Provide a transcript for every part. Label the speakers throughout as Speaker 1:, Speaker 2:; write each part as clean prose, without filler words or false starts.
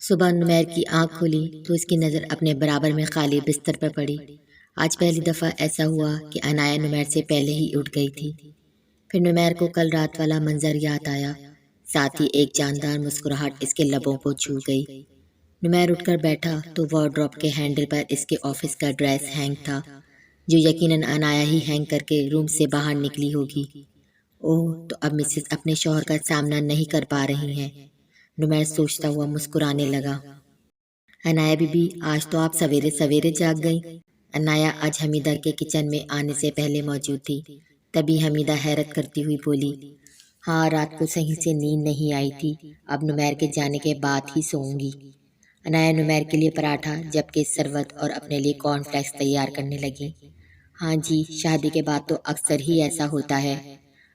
Speaker 1: صبح نمیر کی آنکھ کھلی تو اس کی نظر اپنے برابر میں خالی بستر پر پڑی۔ آج پہلی دفعہ ایسا ہوا کہ عنایا نمیر سے پہلے ہی اٹھ گئی تھی۔ پھر نمیر کو کل رات والا منظر یاد آیا، ساتھ ہی ایک جاندار مسکراہٹ اس کے لبوں کو چھو گئی۔ نمیر اٹھ کر بیٹھا تو وارڈروب کے ہینڈل پر اس کے آفس کا ڈریس ہینگ تھا، جو یقیناً عنایا ہی ہینگ کر کے روم سے باہر نکلی ہوگی۔ اوہ، تو اب مسز اپنے شوہر کا سامنا نہیں کر پا رہی ہیں، نمیر سوچتا ہوا مسکرانے لگا۔ عنایا بی بی، آج تو آپ سویرے سویرے جاگ گئیں۔ عنایا آج حمیدہ کے کچن میں آنے سے پہلے موجود تھی، تبھی حمیدہ حیرت کرتی ہوئی بولی، ہاں رات کو صحیح سے نیند نہیں آئی تھی، اب نمیر کے جانے کے بعد ہی سوؤں گی۔ عنایا نمیر کے لیے پراٹھا جبکہ سربت اور اپنے لیے کارن فلیکس تیار کرنے لگی۔ ہاں جی، شادی کے بعد تو اکثر ہی ایسا ہوتا ہے،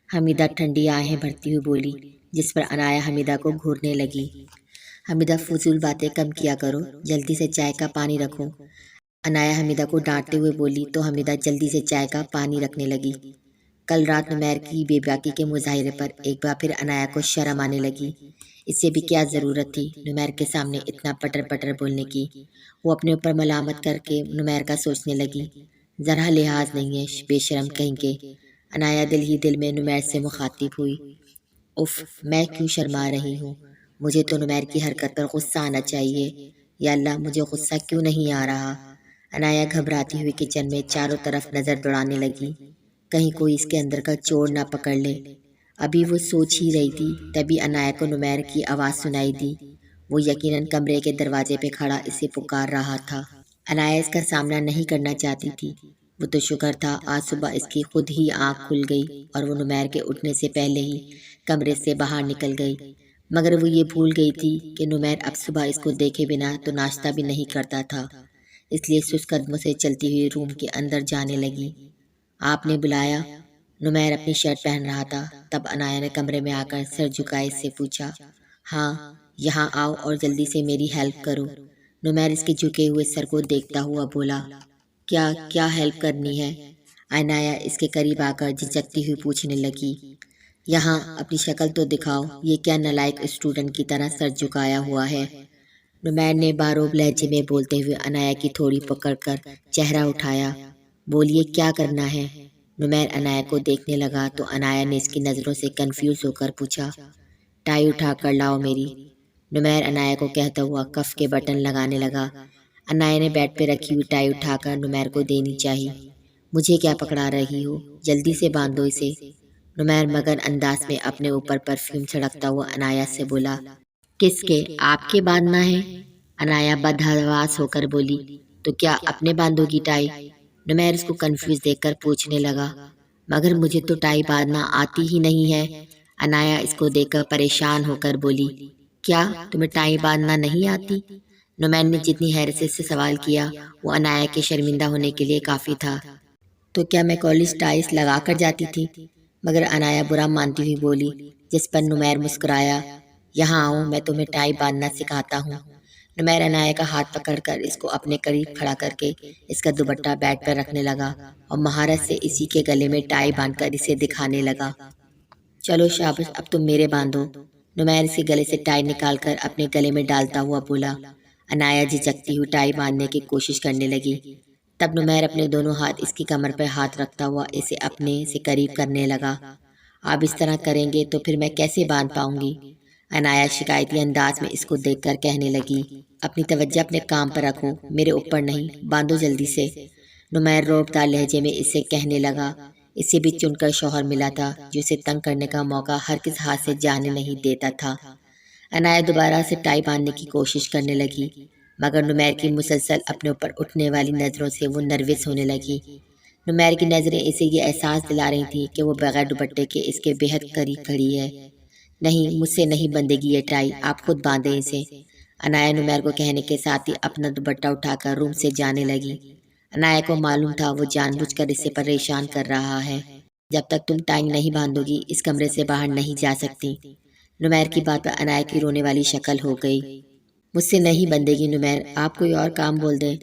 Speaker 1: حمیدہ ٹھنڈی آہیں بھرتی ہوئی بولی، جس پر عنایا حمیدہ کو گھورنے لگی۔ حمیدہ فضول باتیں کم کیا کرو، جلدی سے چائے کا پانی رکھو۔ عنایا حمیدہ کو ڈانٹتے ہوئے بولی تو حمیدہ جلدی سے چائے کا پانی رکھنے لگی۔ کل رات نمیر کی بے باکی کے مظاہرے پر ایک بار پھر عنایا کو شرم آنے لگی۔ اس سے بھی کیا ضرورت تھی نمیر کے سامنے اتنا پٹر پٹر بولنے کی؟ وہ اپنے اوپر ملامت کر کے نمیر کا سوچنے لگی، ذرا لحاظ نہیں ہے بے شرم کہیں کے۔ عنایا دل ہی دل میں نمیر سے مخاطب ہوئی، اف، میں کیوں شرما رہی ہوں؟ مجھے تو نمیر کی حرکت پر غصہ آنا چاہیے، یا اللہ مجھے غصہ کیوں نہیں آ رہا؟ عنایا گھبراتی ہوئی کچن میں چاروں طرف نظر دوڑانے لگی، کہیں کوئی اس کے اندر کا چور نہ پکڑ لے۔ ابھی وہ سوچ ہی رہی تھی، تبھی عنایا کو نمیر کی آواز سنائی دی۔ وہ یقیناً کمرے کے دروازے پہ کھڑا اسے پکار رہا تھا۔ عنایا اس کا سامنا نہیں کرنا چاہتی تھی، وہ تو شکر تھا آج صبح اس کی خود ہی آنکھ کھل گئی اور وہ نمیر کے اٹھنے سے پہلے ہی کمرے سے باہر نکل گئی، مگر وہ یہ بھول گئی تھی کہ نمیر اب صبح اس کو دیکھے بنا تو ناشتہ بھی نہیں کرتا تھا، اس لیے سست قدموں سے چلتی ہوئی روم کے اندر جانے لگی۔ آپ نے بلایا؟ نمیر اپنی شرٹ پہن رہا تھا، تب عنایا نے کمرے میں آ کر سر جھکائے اس سے پوچھا، ہاں یہاں آؤ اور جلدی سے میری ہیلپ کرو۔ نمیر اس کے جھکے ہوئے سر کو دیکھتا ہوا بولا، کیا ہیلپ کرنی ہے؟ عنایا اس کے قریب آ کر جھجکتی ہوئی پوچھنے لگی، یہاں اپنی شکل تو دکھاؤ، یہ کیا نالائق اسٹوڈنٹ کی طرح سر جھکایا ہوا ہے؟ نمیر نے باروب لہجے میں بولتے ہوئے عنایا کی تھوڑی پکڑ کر چہرہ اٹھایا، بولیے کیا کرنا ہے؟ نمیر عنایا کو دیکھنے لگا تو عنایا نے اس کی نظروں سے کنفیوز ہو کر پوچھا، ٹائی اٹھا کر لاؤ میری۔ نمیر عنایا کو کہتا ہوا کف کے بٹن لگانے لگا۔ عنایا نے بیڈ پہ رکھی ہوئی ٹائی اٹھا کر نمیر کو دینی چاہی۔ مجھے کیا پکڑا رہی ہو، جلدی سے باندھو اسے۔ نمیر مگن انداز میں اپنے اوپر پرفیوم چھڑکتا ہوا عنایا سے بولا، کس کے، آپ کے باندھنا ہے؟ عنایا بدحواس ہو کر بولی، تو کیا اپنے باندھو گی ٹائی؟ نمیر اس کو کنفیوز دیکھ کر پوچھنے لگا، مگر مجھے تو ٹائی باندھنا آتی ہی نہیں ہے۔ عنایا اس کو دیکھ کر پریشان ہو کر بولی، کیا تمہیں ٹائی باندھنا نہیں آتی؟ نمیر نے جتنی حیرت سے سوال کیا وہ عنایا کے شرمندہ ہونے کے لیے کافی تھا۔ تو کیا میں کالج ٹائز لگا کر جاتی تھی؟ مگر عنایا برا مانتی ہوئی بولی، جس پر نمیر مسکرایا، یہاں آؤ میں تمہیں ٹائی باندھنا سکھاتا ہوں۔ نمیر عنایا کا ہاتھ پکڑ کر اس کو اپنے قریب کھڑا کر کے اس کا دوپٹہ بیڈ پر رکھنے لگا اور مہارت سے اسی کے گلے میں ٹائی باندھ کر اسے دکھانے لگا۔ چلو شاباش، اب تم میرے باندھو۔ نمیر اس کے گلے سے ٹائی نکال کر اپنے گلے میں ڈالتا ہوا بولا۔ عنایا جھجکتی ہوئی ٹائی باندھنے کی کوشش کرنے لگی، تب نمیر اپنے دونوں ہاتھ اس کی کمر پر ہاتھ رکھتا ہوا اسے اپنے سے قریب کرنے لگا۔ آپ اس طرح کریں گے تو پھر میں کیسے باندھ پاؤں گی؟ عنایا شکایتی انداز میں اس کو دیکھ کر کہنے لگی، اپنی توجہ اپنے کام پر رکھو، میرے اوپر نہیں، باندھو جلدی سے۔ نمیر روبدار لہجے میں اس سے کہنے لگا، اسے بھی چن کر شوہر ملا تھا جو اسے تنگ کرنے کا موقع ہرگز ہاتھ سے جانے نہیں دیتا تھا۔ عنایا دوبارہ سے ٹائی باندھنے کی کوشش کرنے لگی، مگر نمیر کی مسلسل اپنے اوپر اٹھنے والی نظروں سے وہ نروس ہونے لگی۔ نمیر کی نظریں اسے یہ احساس دلا رہی تھیں کہ وہ بغیر دوپٹے کے اس کے بےحد قریب کھڑی ہے۔ نہیں، مجھ سے نہیں بندھے گی یہ ٹائی، آپ خود باندھیں اسے۔ عنایا نمیر کو کہنے کے ساتھ ہی اپنا دوپٹہ اٹھا کر روم سے جانے لگی۔ عنایا کو معلوم تھا وہ جان بوجھ کر اسے پریشان کر رہا ہے، جب تک تم ٹائی نہیں باندھو گی اس کمرے سے باہر نہیں جا سکتی۔ نمیر کی بات پر عنایا کی رونے والی شکل ہو گئی، مجھ سے نہیں بندھے گی نمیر، آپ کوئی اور کام بول دیں۔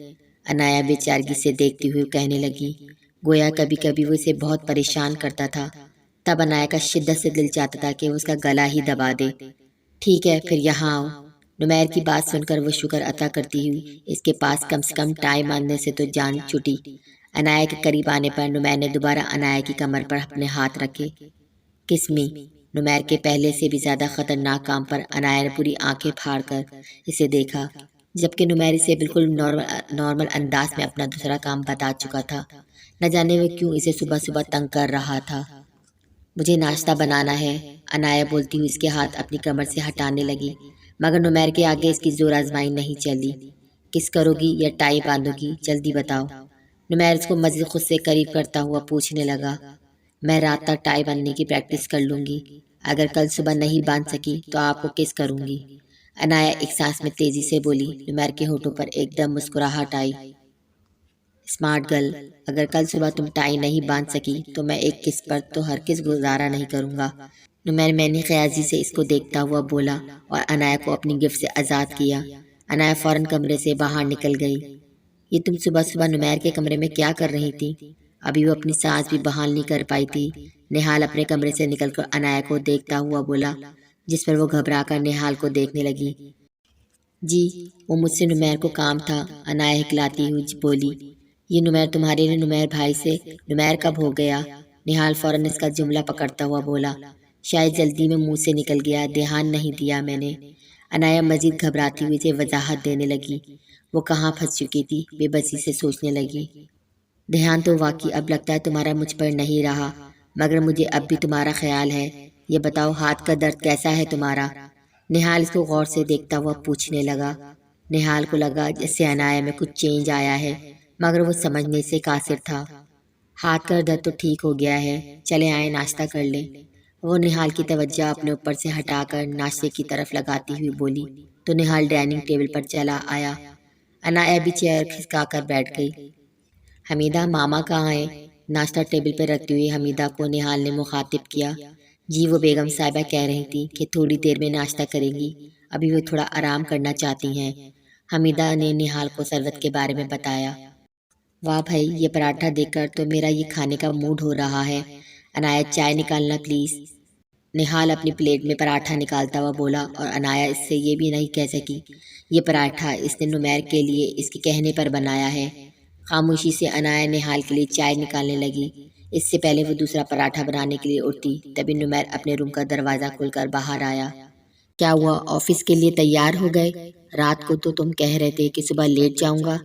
Speaker 1: عنایا بے چارگی سے دیکھتی ہوئی کہنے لگی، گویا کبھی کبھی وہ اسے بہت پریشان کرتا تھا، تب عنایا کا شدت سے دل چاہتا تھا کہ وہ اس کا گلا ہی دبا دے۔ ٹھیک ہے پھر یہاں آؤ۔ نمیر کی بات سن کر وہ شکر عطا کرتی ہوئی اس کے پاس کم سے کم ٹائم آنے سے تو جان چھٹی۔ عنایا کے قریب آنے پر نمیر نے دوبارہ عنایا کی کمر پر اپنے ہاتھ رکھے۔ قسمی نمیر کے پہلے سے بھی زیادہ خطرناک کام پر عنایا نے پوری آنکھیں پھاڑ کر اسے دیکھا، جبکہ نمیر اسے بالکل نارمل انداز میں اپنا دوسرا کام بتا چکا تھا۔ نہ جانے وہ کیوں اسے صبح صبح تنگ کر رہا تھا۔ مجھے ناشتہ بنانا ہے، عنایا بولتی ہوئی اس کے ہاتھ اپنی کمر سے ہٹانے لگی، مگر نمیر کے آگے اس کی زور آزمائی نہیں چلی۔ کس کرو گی یا ٹائی باندھو گی، جلدی بتاؤ۔ نمیر اس کو مزید خود سے قریب کرتا ہوا پوچھنے لگا۔ میں رات تک ٹائی باندھنے کی پریکٹس کر لوں گی، اگر کل صبح نہیں باندھ سکی تو آپ کو کس کروں گی، عنایا ایک سانس میں تیزی سے بولی۔ نمیر کے ہونٹوں پر ایک دم مسکراہٹ آئی۔ اسمارٹ گرل، اگر کل صبح تم ٹائی نہیں باندھ سکی تو میں ایک کس پر تو ہرگز گزارا نہیں کروں گا، نمیر میں نے خیاضی سے اس کو دیکھتا ہوا بولا اور عنایا کو اپنی گرفت سے آزاد کیا۔ عنایا فوراً کمرے سے باہر نکل گئی۔ یہ تم صبح صبح نمیر کے کمرے میں کیا کر رہی تھی؟ ابھی وہ اپنی سانس بھی بحال نہیں کر پائی تھی۔ نہال اپنے کمرے سے نکل کر عنایا کو دیکھتا ہوا بولا، جس پر وہ گھبرا کر نہال کو دیکھنے لگی۔ جی، وہ مجھ سے نمیر کو کام تھا، عنایا ہکلاتی ہوئی بولی۔ یہ نمیر تمہارے لیے نمیر بھائی سے نمیر کب ہو گیا؟ نہال فوراً اس کا جملہ پکڑتا ہوا بولا۔ شاید جلدی میں منہ سے نکل گیا، دھیان نہیں دیا میں نے، عنایا مزید گھبراتی ہوئی اسے وضاحت دینے لگی۔ وہ کہاں پھنس چکی تھی، بے بسی سے سوچنے لگی۔ دھیان تو واقعی اب لگتا ہے تمہارا مجھ پر نہیں رہا، مگر مجھے اب بھی تمہارا خیال ہے۔ یہ بتاؤ ہاتھ کا درد کیسا ہے تمہارا؟ نہال اس کو غور سے دیکھتا ہوا پوچھنے لگا۔ نہال کو لگا جیسے عنایا میں کچھ چینج آیا ہے، مگر وہ سمجھنے سے قاصر تھا۔ ہاتھ کا درد تو ٹھیک ہو گیا ہے، چلے آئے ناشتہ کر لیں۔ وہ نہال کی توجہ اپنے اوپر سے ہٹا کر ناشتے کی طرف لگاتی ہوئی بولی تو نہال ڈائننگ ٹیبل پر چلا آیا۔ عنایا بھی چیئر کھسکا کر بیٹھ گئی۔ حمیدہ ماما کہاں ہے؟ ناشتہ ٹیبل پر رکھتی ہوئی حمیدہ کو نہال نے مخاطب کیا۔ جی، وہ بیگم صاحبہ کہہ رہی تھی کہ تھوڑی دیر میں ناشتہ کریں گی، ابھی وہ تھوڑا آرام کرنا چاہتی ہیں، حمیدہ نے نہال کو سربت کے بارے میں بتایا۔ واہ بھائی، یہ پراٹھا دیکھ کر تو میرا یہ کھانے کا موڈ ہو رہا ہے، عنایا چائے نکالنا پلیز۔ نہال اپنی پلیٹ میں پراٹھا نکالتا ہوا بولا اور عنایا اس سے یہ بھی نہیں کہہ سکی یہ پراٹھا اس نے نمیر کے لیے اس کے کہنے پر بنایا ہے۔ خاموشی سے عنایا نہال کے لیے چائے نکالنے لگی۔ اس سے پہلے وہ دوسرا پراٹھا بنانے کے لیے اٹھتی تبھی نمیر اپنے روم کا دروازہ کھول کر باہر آیا۔ کیا ہوا، آفس کے لیے تیار ہو گئے؟ رات کو تو تم کہہ رہے تھے کہ صبح لیٹ جاؤں گا۔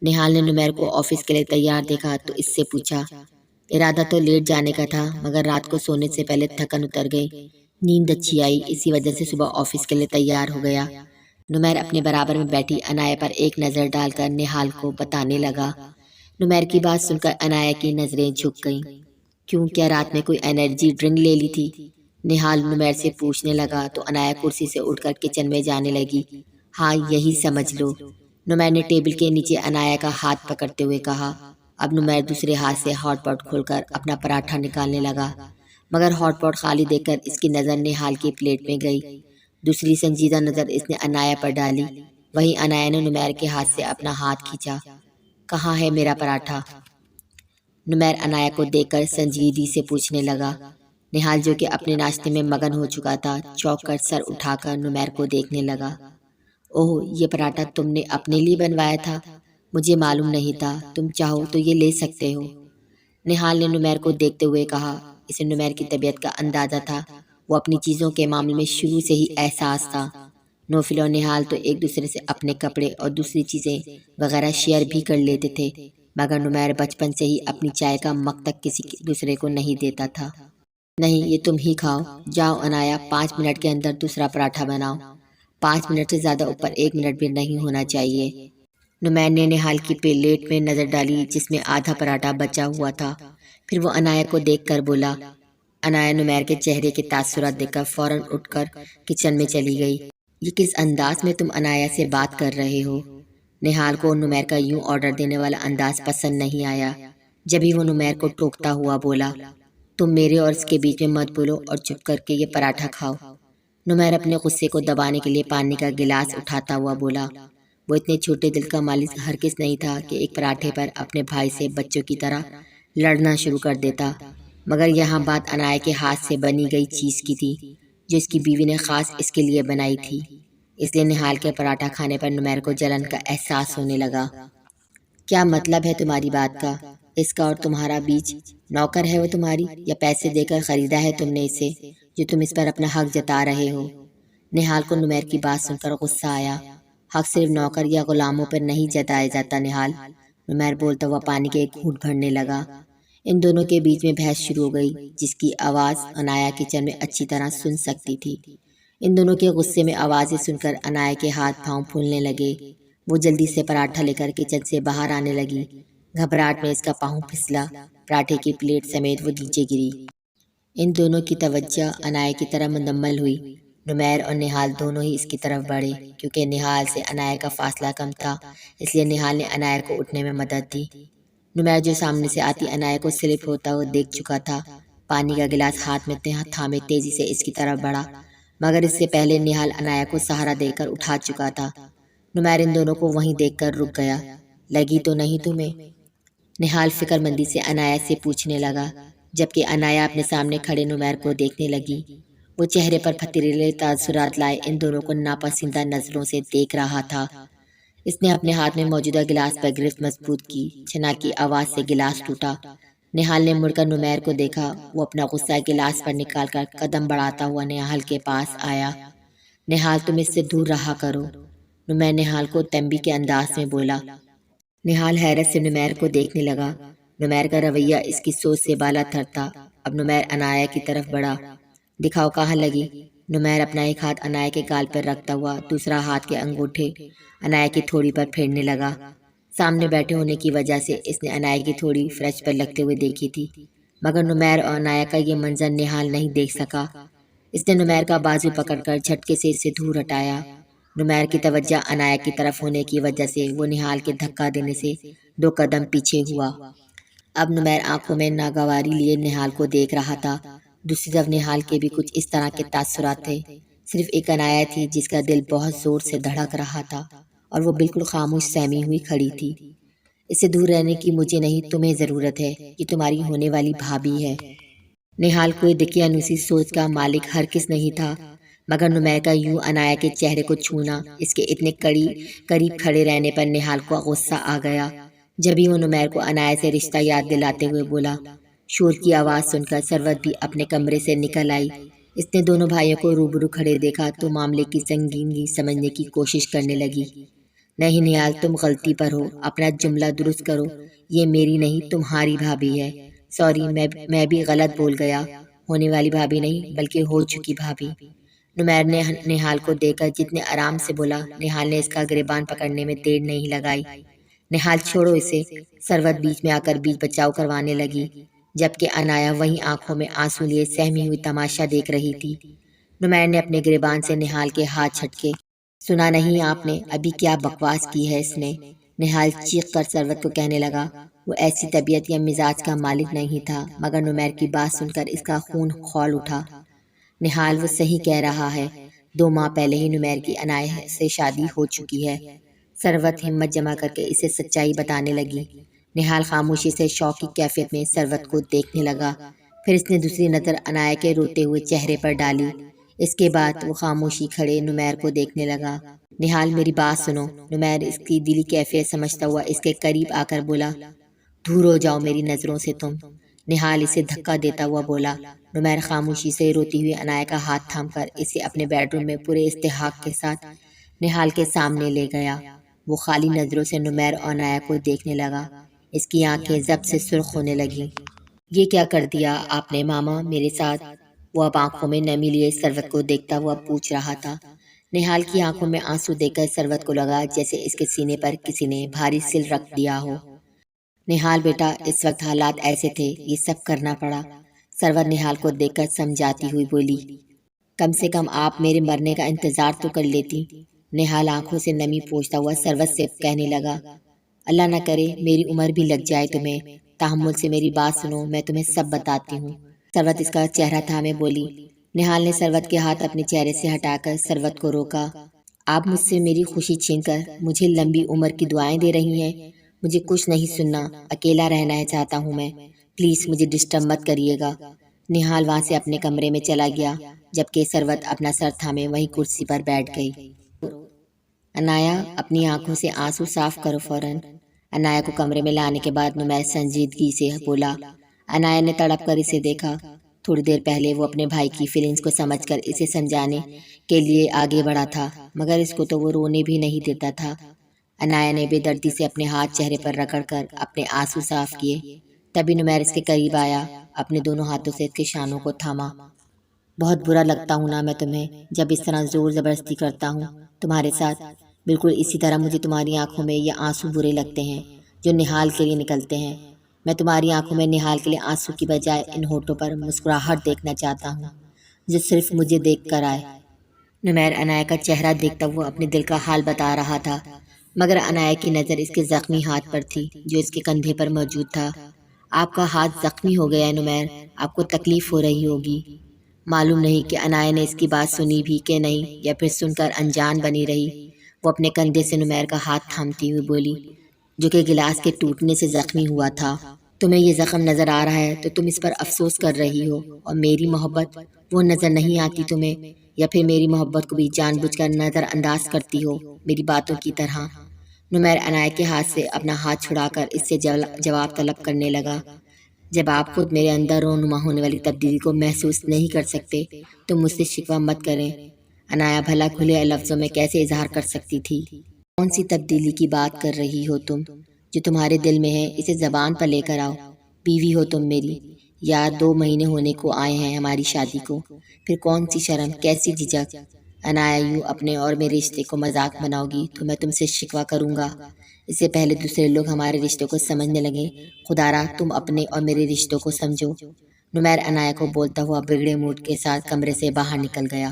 Speaker 1: نہال نے نمیر کو آفس کے لیے تیار دیکھا تو اس سے پوچھا۔ ارادہ تو لیٹ جانے کا تھا، مگر رات کو سونے سے پہلے تھکن اتر گئی، نیند اچھی آئی، اسی وجہ سے صبح آفس کے لیے تیار ہو گیا۔ نمیر اپنے برابر میں بیٹھی عنایا پر ایک نظر ڈال کر نہال کو بتانے لگا۔ نمیر کی بات سن کر عنایا کی نظریں جھک گئیں۔ کیوں، کیا رات میں کوئی انرجی ڈرنک لے لی تھی؟ نہال نمیر سے پوچھنے لگا تو عنایا کرسی سے اٹھ کر کچن میں جانے لگی۔ ہاں، یہی سمجھ لو، نمیر نے ٹیبل کے نیچے عنایا کا ہاتھ پکڑتے ہوئے کہا۔ اب نمیر دوسرے ہاتھ سے ہاٹ پاٹ کھول کر اپنا پراٹھا نکالنے لگا، مگر ہاٹ پاٹ خالی دیکھ کر اس کی نظر نہال کی پلیٹ میں گئی۔ دوسری سنجیدہ نظر اس نے عنایا پر ڈالی، وہیں عنایا نے نمیر کے ہاتھ سے اپنا ہاتھ کھینچا۔ کہاں ہے میرا پراٹھا؟ نمیر عنایا کو دیکھ کر سنجیدگی سے پوچھنے لگا۔ نہال جو کہ اپنے ناشتے میں مگن ہو چکا تھا چونک کر سر اٹھا کر نمیر کو دیکھنے لگا۔ اوہ، یہ پراٹھا تم نے اپنے لیے بنوایا تھا؟ مجھے معلوم نہیں تھا، تم چاہو تو یہ لے سکتے ہو، نہال نے نمیر کو دیکھتے ہوئے کہا۔ اسے نمیر کی طبیعت کا اندازہ تھا، وہ اپنی چیزوں کے معاملے میں شروع سے ہی احساس تھا۔ نوفل اور نہال تو ایک دوسرے سے اپنے کپڑے اور دوسری چیزیں وغیرہ شیئر بھی کر لیتے تھے، مگر نمیر بچپن سے ہی اپنی چائے کا مگ تک کسی دوسرے کو نہیں دیتا تھا۔ نہیں، یہ تم ہی کھاؤ، جاؤ عنایا 5 منٹ کے اندر دوسرا پراٹھا بناؤ، 5 منٹ سے زیادہ اوپر 1 منٹ بھی نہیں ہونا چاہیے۔ نمیر نے نہال کی پلیٹ میں نظر ڈالی جس میں آدھا پراٹھا بچا ہوا تھا، پھر وہ عنایا کو دیکھ کر بولا۔ عنایا نمیر کے چہرے کے تاثرات دیکھ کر فوراً اٹھ کر کچن میں چلی گئی۔ یہ کس انداز میں تم عنایا سے بات کر رہے ہو؟ نہال کو نمیر کا یوں آرڈر دینے والا انداز پسند نہیں آیا، جبھی وہ نمیر کو ٹوکتا ہوا بولا، تم میرے اور اس کے بیچ میں مت بولو اور چپ کر کے یہ پراٹھا کھاؤ۔ نمیر اپنے غصے کو دبانے کے لیے پانی کا گلاس اٹھاتا ہوا بولا۔ وہ اتنے چھوٹے دل کا مالک ہرگز نہیں تھا کہ ایک پراٹھے پر اپنے بھائی سے بچوں کی طرح لڑنا شروع کر دیتا، مگر یہاں بات عنایا کے ہاتھ سے بنی گئی چیز کی تھی جو اس کی بیوی نے خاص اس کے لیے بنائی تھی۔ اس لیے نہال کے پراٹھا کھانے پر نمیر کو جلن کا احساس ہونے لگا۔ کیا مطلب ہے تمہاری بات کا؟ اس کا اور تمہارا بیچ نوکر ہے وہ تمہاری، یا پیسے دے کر خریدا ہے تم نے اسے جو تم اس پر اپنا حق جتا رہے ہو؟ نہال کو نمیر کی بات سن کر غصہ آیا۔ حق صرف نوکر یا غلاموں پر نہیں جتایا جاتا نہال، نمیر بولتا ہوا پانی کے ایک گھونٹ بھرنے لگا۔ ان دونوں کے بیچ میں بحث شروع ہو گئی، جس کی آواز عنایا کچن میں اچھی طرح سن سکتی تھی۔ ان دونوں کے غصے میں آوازیں سن کر عنایا کے ہاتھ پاؤں پھولنے لگے۔ وہ جلدی سے پراٹھا لے کر کچن سے باہر آنے لگی۔ گھبراہٹ میں اس کا پاؤں پھسلا، پراٹھے کی پلیٹ سمیت وہ نیچے گری۔ ان دونوں کی توجہ عنایا کی طرف منتقل ہوئی۔ نمیر اور نہال دونوں ہی اس کی طرف بڑھے۔ کیونکہ نہال سے عنایا کا فاصلہ کم تھا، اس لیے نہال نے عنایا کو اٹھنے میں مدد دی۔ نمیر جو سامنے سے آتی عنایا کو سلپ ہوتا ہوا دیکھ چکا تھا، پانی کا گلاس ہاتھ میں تھامے تیزی سے اس کی طرف بڑھا، مگر اس سے پہلے نہال عنایا کو سہارا دے کر اٹھا چکا تھا۔ نمیر ان دونوں کو وہیں دیکھ کر رک گیا۔ لگی تو نہیں تمہیں؟ نہال فکر مندی سے عنایا سے پوچھنے لگا، جبکہ عنایا اپنے سامنے کھڑے نمیر کو دیکھنے لگی۔ وہ چہرے پر پتھریلے تاثرات لائے ان دونوں کو ناپسندہ نظروں سے دیکھ رہا تھا۔ اس نے اپنے ہاتھ میں موجودہ گلاس پر گرفت مضبوط کی، چھناک کی آواز سے گلاس ٹوٹا۔ نہال نے مڑ کر نمیر کو دیکھا۔ وہ اپنا غصہ گلاس پر نکال کر قدم بڑھاتا ہوا نہال کے پاس آیا۔ نہال تم اس سے دور رہا کرو، نمیر نہال کو تنبیہ کے انداز میں بولا۔ نہال حیرت سے نمیر کو دیکھنے لگا۔ نمیر کا رویہ اس کی سوچ سے بالا تر تھا۔ اب نمیر عنایا کی طرف بڑھا۔ دکھاؤ کہاں لگی؟ نمیر اپنا ایک ہاتھ عنایا کے گال پر رکھتا ہوا دوسرا ہاتھ کے انگوٹھے عنایا کی تھوڑی پر پھیرنے لگا۔ سامنے بیٹھے ہونے کی وجہ سے اس نے عنایا کی تھوڑی فرش پر لگتے ہوئے دیکھی تھی، مگر نمیر اور عنایا کا یہ منظر نہال نہیں دیکھ سکا۔ اس نے نمیر کا بازو پکڑ کر جھٹکے سے اسے دور ہٹایا۔ نمیر کی توجہ عنایا کی طرف ہونے کی وجہ سے وہ نہال کے دھکا دینے سے 2 قدم پیچھے ہوا۔ اب نمیر آنکھوں میں ناگواری لیے نہال کو دیکھ رہا تھا۔ دوسری طرف نہال کے بھی کچھ اس طرح کے تاثرات تھے۔ صرف ایک عنایا تھی جس کا دل بہت زور سے دھڑک رہا تھا، اور وہ بالکل خاموش سہمی ہوئی کھڑی تھی۔ اس سے دور رہنے کی مجھے نہیں، تمہیں ضرورت ہے، یہ تمہاری ہونے والی بھابھی ہے۔ نہال کوئی دقیانوسی سوچ کا مالک ہرگز نہیں تھا، مگر نمیر کا یوں عنایا کے چہرے کو چھونا، اس کے اتنے قریب کھڑے رہنے پر نہال کو غصہ آ گیا۔ جبھی وہ نمیر کو عنایا سے رشتہ یاد دلاتے ہوئے بولا۔ شور کی آواز سن کر ثروت بھی اپنے کمرے سے نکل آئی۔ اس نے دونوں بھائیوں کو روبرو کھڑے دیکھا تو معاملے کی سنگینی سمجھنے کی کوشش کرنے لگی۔ نہیں نہال، تم غلطی پر ہو، اپنا جملہ درست کرو، یہ میری نہیں تمہاری بھابھی ہے۔ سوری، میں بھی غلط بول گیا، ہونے والی بھابھی نہیں بلکہ ہو چکی بھابھی۔ نمیر نے نہال کو دیکھ کر جتنے آرام سے بولا، نہال نے اس کا گریبان پکڑنے میں دیر نہیں لگائی۔ نہال چھوڑو اسے، ثروت بیچ میں آ کر بیچ بچاؤ کروانے لگی، جبکہ عنایا وہیں آنکھوں میں آنسو لیے سہمی ہوئی تماشا دیکھ رہی تھی۔ نمیر نے اپنے گریبان سے نہال کے ہاتھ جھٹکے۔ سنا نہیں آپ نے ابھی کیا بکواس کی ہے اس نے؟ نہال چیخ کر ثروت کو کہنے لگا۔ وہ ایسی طبیعت یا مزاج کا مالک نہیں تھا، مگر نمیر کی بات سن کر اس کا خون کھول اٹھا۔ نہال وہ صحیح کہہ رہا ہے، 2 ماہ پہلے ہی نمیر کی عنایا سے شادی ہو چکی ہے۔ ثروت ہمت جمع کر کے اسے سچائی بتانے لگی۔ نہال خاموشی سے شوق کی کیفیت میں ثروت کو دیکھنے لگا، پھر اس نے دوسری نظر عنایا کے روتے ہوئے چہرے پر ڈالی۔ اس کے بعد وہ خاموشی کھڑے نمیر کو دیکھنے لگا۔ نہال میری بات سنو، نمیر اس کی دلی کیفیت سمجھتا ہوا اس کے قریب آ کر بولا۔ دور ہو جاؤ میری نظروں سے تم، نہال اسے دھکا دیتا ہوا بولا۔ نمیر خاموشی سے روتی ہوئی عنایا کا ہاتھ تھام کر اسے اپنے بیڈ روم میں پورے استحقاق کے ساتھ نہال کے سامنے لے گیا۔ وہ خالی نظروں سے نمیر اور عنایا کو دیکھنے لگا۔ اس کی آنکھیں ضبط سے سرخ ہونے لگیں۔ یہ کیا کر دیا آپ نے ماما میرے ساتھ؟ وہ اب آنکھوں میں نمی لیے ثروت کو دیکھتا ہوا پوچھ رہا تھا۔ نہال کی آنکھوں میں آنسو دیکھ کر ثروت کو لگا جیسے اس کے سینے پر کسی نے بھاری سل رکھ دیا ہو۔ نہال بیٹا، اس وقت حالات ایسے تھے، یہ سب کرنا پڑا۔ ثروت نہال کو دیکھ کر سمجھاتی ہوئی بولی۔ کم سے کم آپ میرے مرنے کا انتظار تو کر لیتی۔ نہال آنکھوں سے نمی پوچھتا ہوا ثروت سے کہنے لگا۔ اللہ نہ کرے میری عمر بھی لگ جائے تمہیں، تحمل سے میری بات سنو، میں تمہیں سب بتاتی ہوں۔ ثروت اس کا چہرہ تھامے بولی۔ نہال نے ثروت کے ہاتھ اپنے چہرے سے ہٹا کر ثروت کو روکا۔ آپ مجھ سے میری خوشی چھین کر مجھے لمبی عمر کی دعائیں دے رہی ہیں؟ مجھے کچھ نہیں سننا، اکیلا رہنا چاہتا ہوں میں، پلیز مجھے ڈسٹرب مت کریے گا۔ نہال وہاں سے اپنے کمرے میں چلا گیا، جبکہ ثروت اپنا سر تھامے وہیں کرسی پر بیٹھ گئی۔ انایا اپنی آنکھوں سے آنسو صاف کرو فوراً۔ انایا کو کمرے میں لانے کے بعد نمیر سنجیدگی سے بولا۔ انایا نے تڑپ کر اسے دیکھا۔ تھوڑی دیر پہلے وہ اپنے بھائی کی فیلنگز کو سمجھ کر اسے سمجھانے کے لیے آگے بڑھا تھا، مگر اس کو تو وہ رونے بھی نہیں دیتا تھا۔ انایا نے بے دردی سے اپنے ہاتھ چہرے پر رگڑ کر اپنے آنسو صاف کیے۔ تبھی نمیر اس کے قریب آیا، اپنے دونوں ہاتھوں سے اس کے شانوں کو تھاما۔ بہت برا لگتا ہوں نا میں تمہیں، جب اس طرح زور زبردستی کرتا ہوں تمہارے ساتھ۔ بالکل اسی طرح مجھے تمہاری آنکھوں میں یہ آنسو برے لگتے ہیں جو نہال کے لیے نکلتے ہیں۔ میں تمہاری آنکھوں میں نہال کے لیے آنسو کی بجائے ان ہونٹوں پر مسکراہٹ دیکھنا چاہتا ہوں جو صرف مجھے دیکھ کر آئے۔ نمیر انایا کا چہرہ دیکھتا ہوا اپنے دل کا حال بتا رہا تھا، مگر انایا کی نظر اس کے زخمی ہاتھ پر تھی جو اس کے کندھے پر موجود تھا۔ آپ کا ہاتھ زخمی ہو گیا ہے نمیر، آپ کو تکلیف ہو رہی ہوگی۔ معلوم نہیں کہ انایا نے اس کی بات سنی بھی کہ نہیں، یا پھر سن کر انجان بنی رہی۔ وہ اپنے کندھے سے نمیر کا ہاتھ تھامتی ہوئی بولی، جو کہ گلاس کے ٹوٹنے سے زخمی ہوا تھا۔ تمہیں یہ زخم نظر آ رہا ہے تو تم اس پر افسوس کر رہی ہو، اور میری محبت وہ نظر نہیں آتی تمہیں، یا پھر میری محبت کو بھی جان بوجھ کر نظر انداز کرتی ہو میری باتوں کی طرح۔ نمیر انایا کے ہاتھ سے اپنا ہاتھ چھڑا کر اس سے جواب طلب کرنے لگا۔ جب آپ خود میرے اندر رونما ہونے والی تبدیلی کو محسوس نہیں کر سکتے تو مجھ سے شکوہ مت کریں۔ انایا بھلا کھلے لفظوں میں کیسے اظہار کر سکتی تھی؟ کون سی تبدیلی کی بات کر رہی ہو تم؟ جو تمہارے دل میں ہے اسے زبان پر لے کر آؤ۔ بیوی ہو تم میری، یا 2 مہینے ہونے کو آئے ہیں ہماری شادی کو، پھر کون سی شرم، کیسی جھجک؟ انایا یوں اپنے اور میرے رشتے کو مذاق بناؤ گی تو میں تم سے شکوہ کروں گا، اس سے پہلے دوسرے لوگ ہمارے رشتوں کو سمجھنے لگیں۔ خدا را تم اپنے اور میرے رشتوں کو سمجھو۔ نمیر انایا کو بولتا ہوا بگڑے موڈ کے ساتھ کمرے سے باہر نکل گیا۔